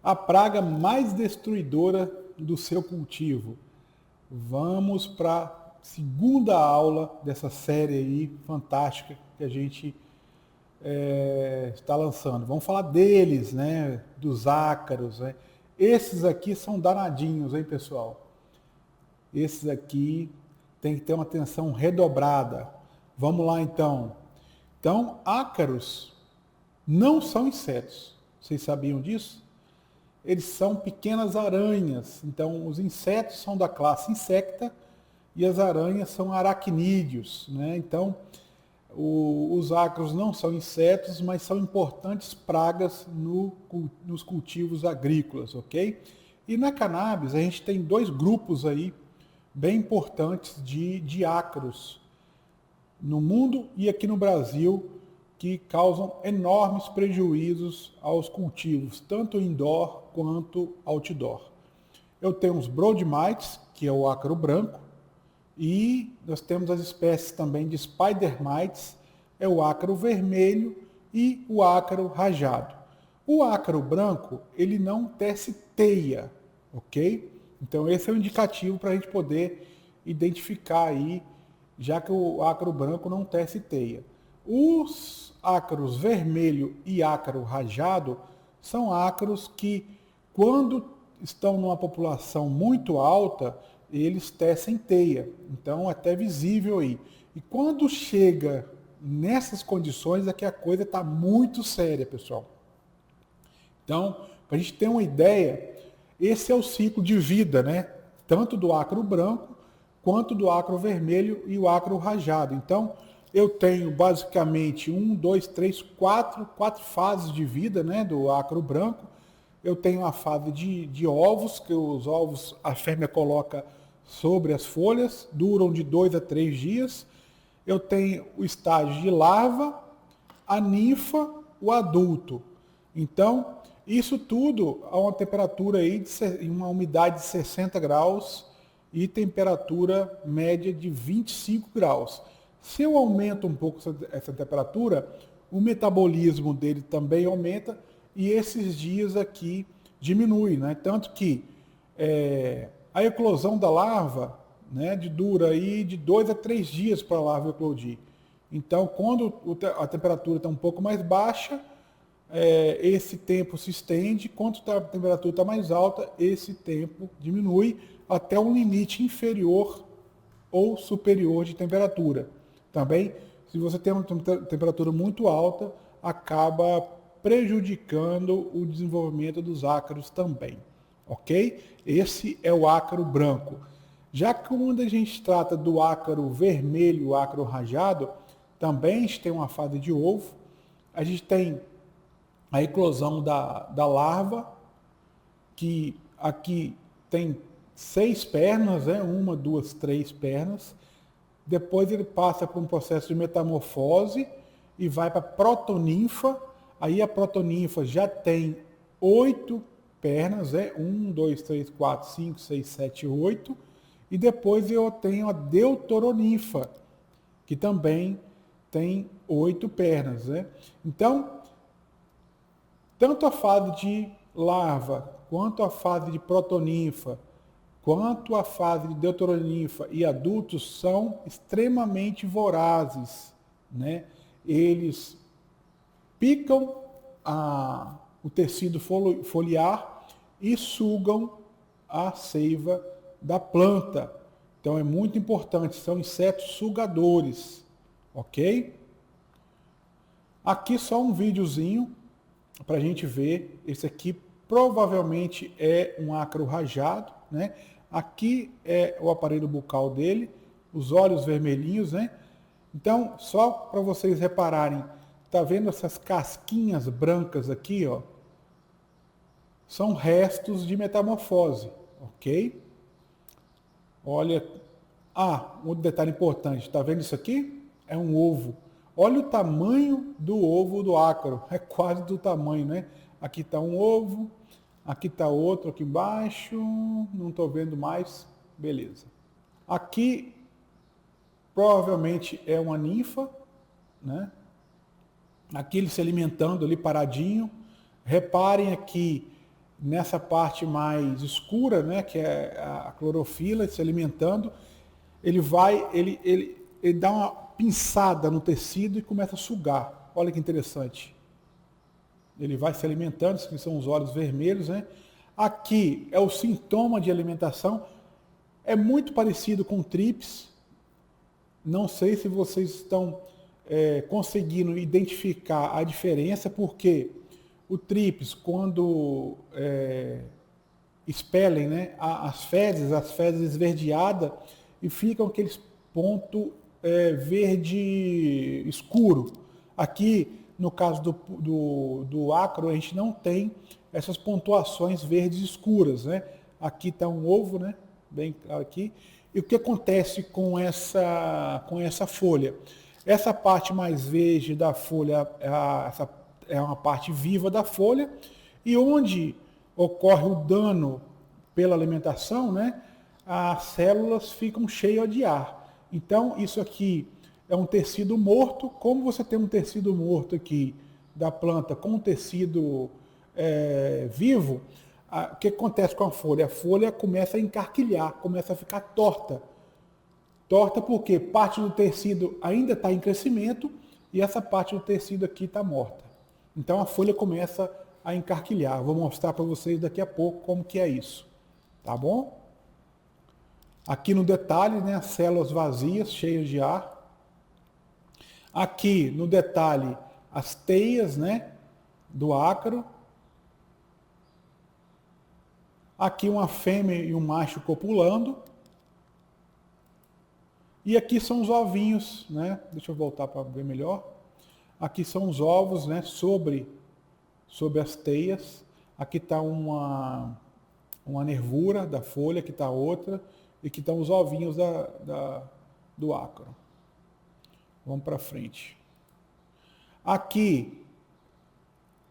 a praga mais destruidora do seu cultivo. Vamos para a segunda aula dessa série aí fantástica que a gente está lançando. Vamos falar deles, né? Dos ácaros, né? Esses aqui são danadinhos, hein, pessoal? Esses aqui tem que ter uma atenção redobrada. Vamos lá, então. Então, ácaros não são insetos. Vocês sabiam disso? Eles são pequenas aranhas. Então, os insetos são da classe insecta e as aranhas são aracnídeos, né? Então, os ácaros não são insetos, mas são importantes pragas nos cultivos agrícolas, ok? E na cannabis a gente tem dois grupos aí bem importantes de ácaros no mundo e aqui no Brasil que causam enormes prejuízos aos cultivos, tanto indoor quanto outdoor. Eu tenho os broadmites, que é o ácaro branco, e nós temos as espécies também de spider mites, é o ácaro vermelho e o ácaro rajado. O ácaro branco, ele não tece teia, ok? Então esse é o indicativo para a gente poder identificar aí, já que o ácaro branco não tece teia. Os ácaros vermelho e ácaro rajado são ácaros que, quando estão numa população muito alta, eles tecem teia. Então, é até visível aí. E quando chega nessas condições é que a coisa está muito séria, pessoal. Então, para a gente ter uma ideia, esse é o ciclo de vida, né? Tanto do ácaro branco quanto do ácaro vermelho e o ácaro rajado. Então, eu tenho basicamente quatro fases de vida, né, do ácaro branco. Eu tenho a fase de ovos, que os ovos a fêmea coloca sobre as folhas, duram de 2 a 3 dias. Eu tenho o estágio de larva, a ninfa, o adulto. Então, isso tudo a uma temperatura aí de uma umidade de 60 graus e temperatura média de 25 graus. Se eu aumento um pouco essa temperatura, o metabolismo dele também aumenta e esses dias aqui diminui, né? Tanto que a eclosão da larva, né, dura aí de 2 a 3 dias para a larva eclodir. Então, quando a temperatura está um pouco mais baixa, esse tempo se estende, quando a temperatura está mais alta, esse tempo diminui até um limite inferior ou superior de temperatura. Também, se você tem uma temperatura muito alta, acaba prejudicando o desenvolvimento dos ácaros também, ok? Esse é o ácaro branco. Já que quando a gente trata do ácaro vermelho, o ácaro rajado, também a gente tem uma fase de ovo, a gente tem a eclosão da larva, que aqui tem 6 pernas, né? 1, 2, 3 pernas. Depois ele passa por um processo de metamorfose e vai para a protoninfa. Aí a protoninfa já tem 8 pernas, 1, 2, 3, 4, 5, 6, 7, 8. E depois eu tenho a deuteroninfa, que também tem 8 pernas, né? Então, tanto a fase de larva, quanto a fase de protoninfa, quanto a fase de deuteroninfa e adultos são extremamente vorazes, né? Eles picam o tecido foliar e sugam a seiva da planta. Então é muito importante, são insetos sugadores, ok? Aqui só um videozinho para a gente ver. Esse aqui provavelmente é um ácaro rajado, né? Aqui é o aparelho bucal dele, os olhos vermelhinhos, né? Então, só para vocês repararem, tá vendo essas casquinhas brancas aqui, ó? São restos de metamorfose, ok? Olha, um detalhe importante, tá vendo isso aqui? É um ovo. Olha o tamanho do ovo do ácaro, é quase do tamanho, né? Aqui está um ovo, aqui está outro aqui embaixo, não estou vendo mais, beleza. Aqui provavelmente é uma ninfa, né? Aqui ele se alimentando ali paradinho. Reparem aqui nessa parte mais escura, né, que é a clorofila se alimentando, ele dá uma pinçada no tecido e começa a sugar. Olha que interessante. Ele vai se alimentando, que são os olhos vermelhos, né? Aqui é o sintoma de alimentação. É muito parecido com TRIPS. Não sei se vocês estão conseguindo identificar a diferença, porque o TRIPS, quando expelem, né, as fezes esverdeadas, e ficam aqueles pontos verde escuro. Aqui, no caso do ácaro, a gente não tem essas pontuações verdes escuras, né? Aqui está um ovo, né? Bem claro aqui. E o que acontece com essa folha? Essa parte mais verde da folha é uma parte viva da folha, e onde ocorre o dano pela alimentação, né, as células ficam cheias de ar. Então, isso aqui é um tecido morto. Como você tem um tecido morto aqui da planta com um tecido vivo, o que acontece com a folha? A folha começa a encarquilhar, começa a ficar torta. Torta porque parte do tecido ainda está em crescimento e essa parte do tecido aqui está morta. Então a folha começa a encarquilhar. Vou mostrar para vocês daqui a pouco como que é isso. Tá bom? Aqui no detalhe, né, as células vazias, cheias de ar. Aqui no detalhe, as teias, né, do ácaro. Aqui uma fêmea e um macho copulando. E aqui são os ovinhos, né? Deixa eu voltar para ver melhor. Aqui são os ovos, né, sobre as teias. Aqui está uma nervura da folha, aqui está outra. E aqui estão os ovinhos do ácaro. Vamos para frente. Aqui,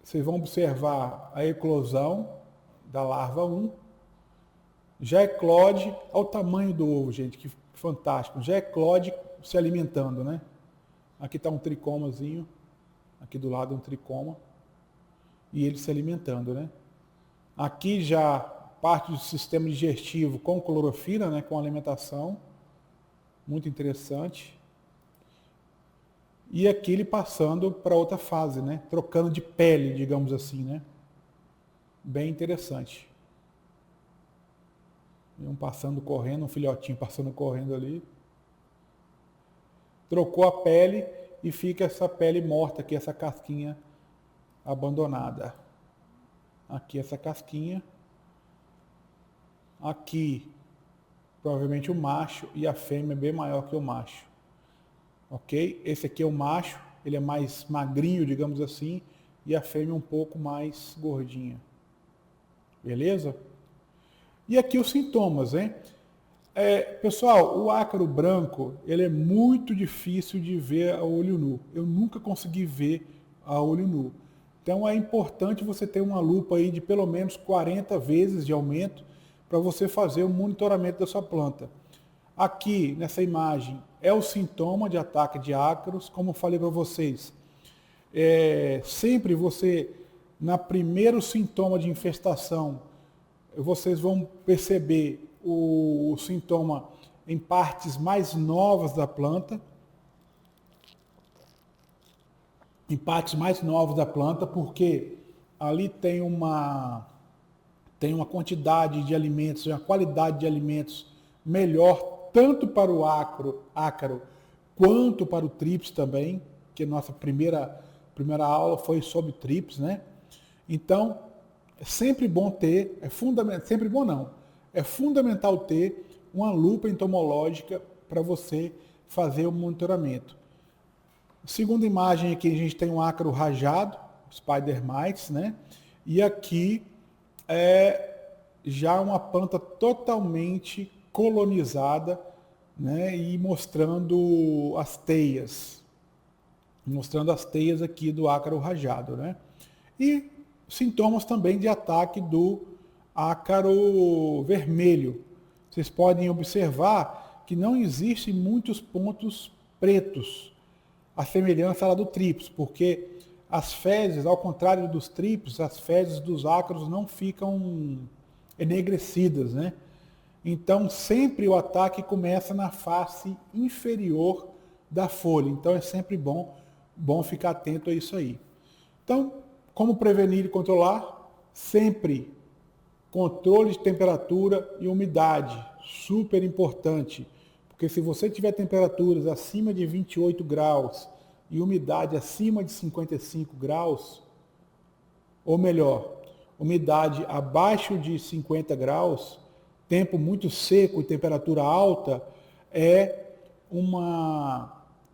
vocês vão observar a eclosão da larva 1. Já eclode, olha o tamanho do ovo, gente, que fantástico. Já eclode se alimentando, né? Aqui está um tricomazinho, aqui do lado um tricoma, e ele se alimentando, né? Aqui já parte do sistema digestivo com clorofila, né, com alimentação, muito interessante. E aqui ele passando para outra fase, né? Trocando de pele, digamos assim, né? Bem interessante. Um passando correndo, um filhotinho passando correndo ali. Trocou a pele e fica essa pele morta aqui, essa casquinha abandonada. Aqui essa casquinha. Aqui, provavelmente o macho, e a fêmea é bem maior que o macho. Ok? Esse aqui é o macho, ele é mais magrinho, digamos assim, e a fêmea um pouco mais gordinha. Beleza? E aqui os sintomas, hein? Pessoal, o ácaro branco, ele é muito difícil de ver a olho nu. Eu nunca consegui ver a olho nu. Então é importante você ter uma lupa aí de pelo menos 40 vezes de aumento para você fazer o monitoramento da sua planta. Aqui, nessa imagem, é o sintoma de ataque de ácaros. Como eu falei para vocês, sempre você, na primeiro sintoma de infestação, vocês vão perceber o sintoma em partes mais novas da planta. Em partes mais novas da planta, porque ali tem uma quantidade de alimentos, uma qualidade de alimentos melhor, tanto para o ácaro quanto para o TRIPS também, que nossa primeira aula foi sobre TRIPS, né? Então, é sempre bom ter, sempre bom não, é fundamental ter uma lupa entomológica para você fazer o monitoramento. Segunda imagem aqui, a gente tem um ácaro rajado, Spider Mites, né? E aqui é já uma planta totalmente colonizada, né? E mostrando as teias aqui do ácaro rajado, né? E sintomas também de ataque do ácaro vermelho. Vocês podem observar que não existem muitos pontos pretos, a semelhança lá do TRIPS, porque as fezes, ao contrário dos tripes, as fezes dos ácaros não ficam enegrecidas, né? Então, sempre o ataque começa na face inferior da folha. Então, é sempre bom ficar atento a isso aí. Então, como prevenir e controlar? Sempre controle de temperatura e umidade, super importante. Porque se você tiver temperaturas acima de 28 graus e umidade acima de 55 graus, ou melhor, umidade abaixo de 50 graus, tempo muito seco e temperatura alta, é um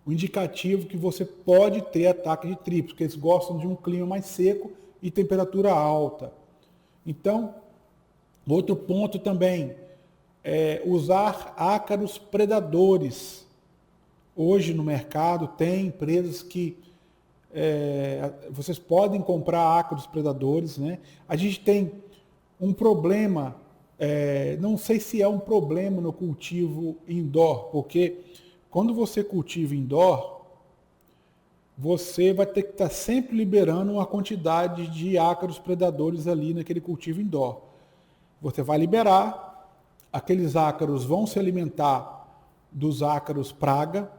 indicativo que você pode ter ataque de tripes, porque eles gostam de um clima mais seco e temperatura alta. Então, outro ponto também é usar ácaros predadores. Hoje no mercado tem empresas que vocês podem comprar ácaros predadores, né? A gente tem um problema, não sei se é um problema no cultivo indoor, porque quando você cultiva indoor, você vai ter que estar sempre liberando uma quantidade de ácaros predadores ali naquele cultivo indoor. Você vai liberar, aqueles ácaros vão se alimentar dos ácaros praga.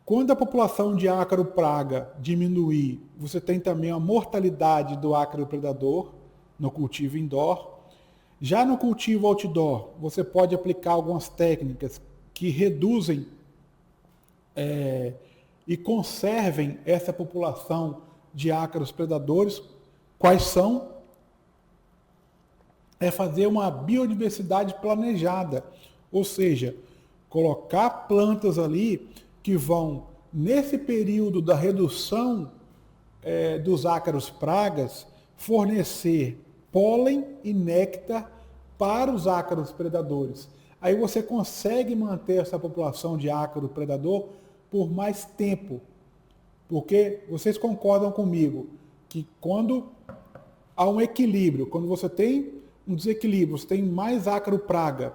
Quando a população de ácaro praga diminuir, você tem também a mortalidade do ácaro predador no cultivo indoor. Já no cultivo outdoor, você pode aplicar algumas técnicas que reduzem e conservem essa população de ácaros predadores. Quais são? É fazer uma biodiversidade planejada, ou seja, colocar plantas ali que vão, nesse período da redução dos ácaros pragas, fornecer pólen e néctar para os ácaros predadores. Aí você consegue manter essa população de ácaro predador por mais tempo. Porque vocês concordam comigo que quando há um equilíbrio, quando você tem um desequilíbrio, você tem mais ácaro praga,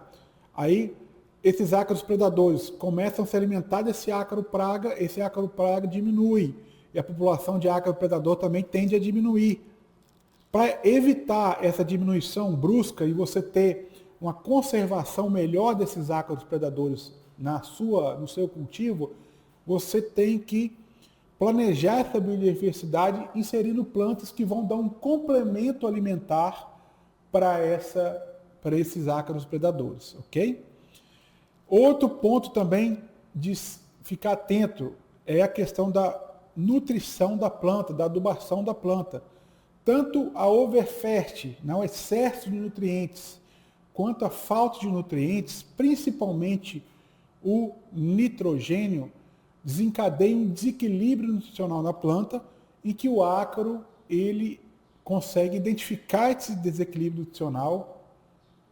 aí esses ácaros predadores começam a se alimentar desse ácaro praga, esse ácaro praga diminui, e a população de ácaro predador também tende a diminuir. Para evitar essa diminuição brusca e você ter uma conservação melhor desses ácaros predadores no seu cultivo, você tem que planejar essa biodiversidade inserindo plantas que vão dar um complemento alimentar para esses ácaros predadores, ok? Outro ponto também de ficar atento é a questão da nutrição da planta, da adubação da planta. Tanto a overfert, o excesso de nutrientes, quanto a falta de nutrientes, principalmente o nitrogênio, desencadeia um desequilíbrio nutricional na planta, em que o ácaro ele consegue identificar esse desequilíbrio nutricional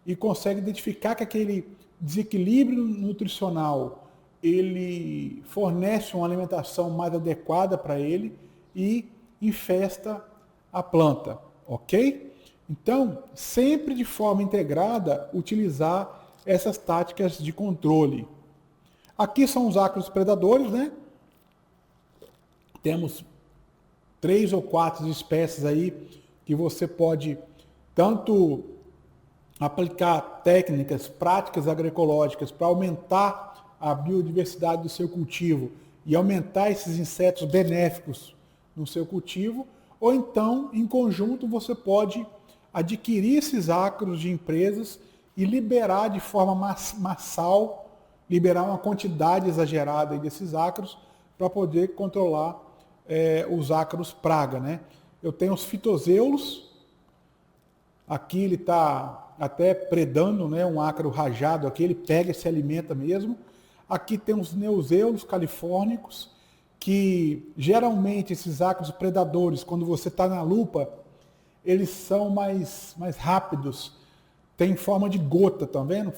e consegue identificar que aquele desequilíbrio nutricional ele fornece uma alimentação mais adequada para ele e infesta a planta, ok? Então, sempre de forma integrada, utilizar essas táticas de controle. Aqui são os ácaros predadores, né? Temos 3 ou 4 espécies aí que você pode tanto aplicar técnicas, práticas agroecológicas para aumentar a biodiversidade do seu cultivo e aumentar esses insetos benéficos no seu cultivo, ou então, em conjunto, você pode adquirir esses ácaros de empresas e liberar de forma massal, liberar uma quantidade exagerada desses ácaros para poder controlar os ácaros praga, né? Eu tenho os fitozeulos, aqui ele está até predando, né, um ácaro rajado, aqui ele pega e se alimenta mesmo. Aqui tem os neuzeulos califórnicos, que geralmente esses ácaros predadores, quando você está na lupa, eles são mais rápidos, tem forma de gota, tá vendo?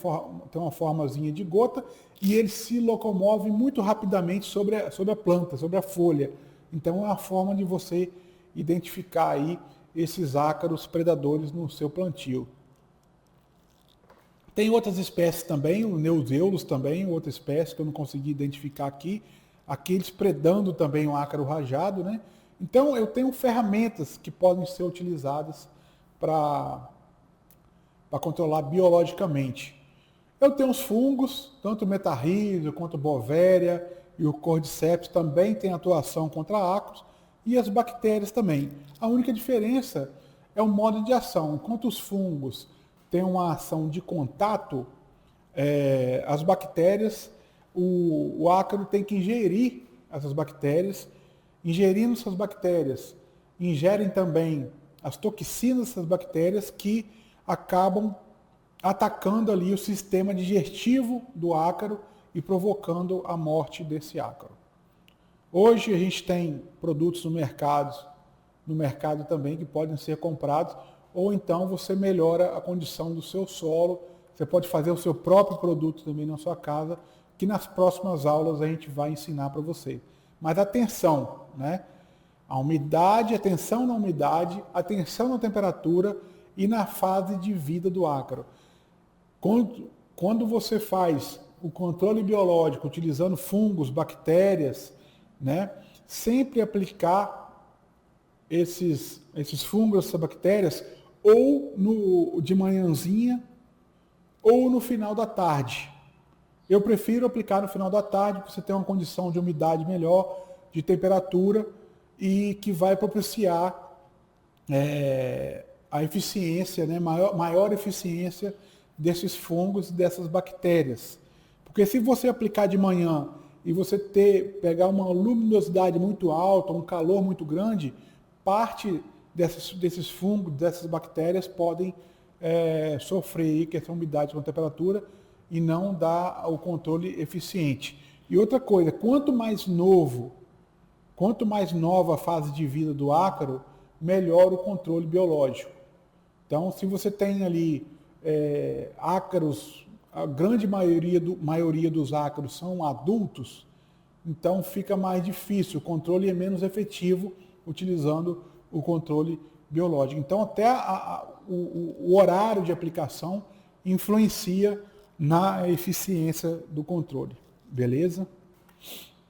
Tem uma formazinha de gota, e eles se locomovem muito rapidamente sobre a planta, sobre a folha. Então é uma forma de você identificar aí esses ácaros predadores no seu plantio. Tem outras espécies também, o neuzeulos também, outra espécie que eu não consegui identificar aqui. Aqui eles predando também o ácaro rajado, né? Então, eu tenho ferramentas que podem ser utilizadas para controlar biologicamente. Eu tenho os fungos, tanto o metarrhizo quanto o bovéria e o cordyceps também têm atuação contra ácaros, e as bactérias também. A única diferença é o modo de ação. Enquanto os fungos têm uma ação de contato, as bactérias, o ácaro tem que ingerir essas bactérias. Ingerindo essas bactérias, ingerem também as toxinas dessas bactérias que acabam atacando ali o sistema digestivo do ácaro e provocando a morte desse ácaro. Hoje a gente tem produtos no mercado também que podem ser comprados, ou então você melhora a condição do seu solo, você pode fazer o seu próprio produto também na sua casa, que nas próximas aulas a gente vai ensinar para você. Mas atenção, né? A umidade, atenção na umidade, atenção na temperatura e na fase de vida do ácaro. Quando você faz o controle biológico utilizando fungos, bactérias, né? Sempre aplicar esses fungos, essas bactérias, ou de manhãzinha ou no final da tarde. Eu prefiro aplicar no final da tarde, porque você tem uma condição de umidade melhor, de temperatura, e que vai propiciar a eficiência, né, maior eficiência desses fungos e dessas bactérias. Porque se você aplicar de manhã e você pegar uma luminosidade muito alta, um calor muito grande, parte desses fungos, dessas bactérias podem sofrer questão de umidade com temperatura e não dar o controle eficiente. E outra coisa, quanto mais nova a fase de vida do ácaro, melhor o controle biológico. Então, se você tem ali ácaros, a grande maioria dos ácaros são adultos, então fica mais difícil, o controle é menos efetivo utilizando o controle biológico. Então, até o horário de aplicação influencia na eficiência do controle. Beleza?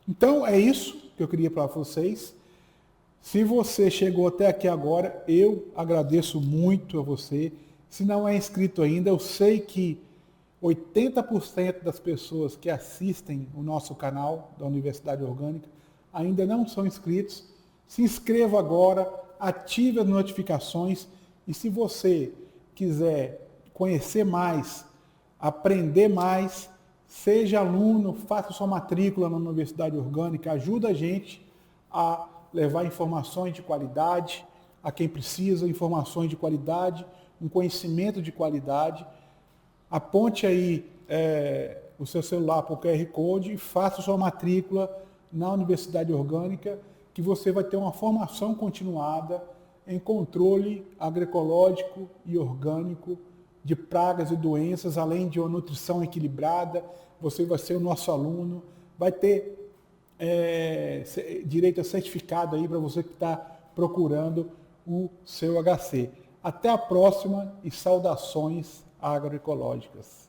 Então, é isso que eu queria para vocês. Se você chegou até aqui agora, eu agradeço muito a você. Se não é inscrito ainda, eu sei que 80% das pessoas que assistem o nosso canal da Universidade Orgânica ainda não são inscritos. Se inscreva agora, ative as notificações e se você quiser conhecer mais, aprender mais, seja aluno, faça sua matrícula na Universidade Orgânica, ajuda a gente a levar informações de qualidade a quem precisa, informações de qualidade, um conhecimento de qualidade. Aponte aí o seu celular para o QR Code e faça sua matrícula na Universidade Orgânica, que você vai ter uma formação continuada em controle agroecológico e orgânico de pragas e doenças, além de uma nutrição equilibrada. Você vai ser o nosso aluno, vai ter direito a certificado aí para você que está procurando o seu HC. Até a próxima e saudações agroecológicas.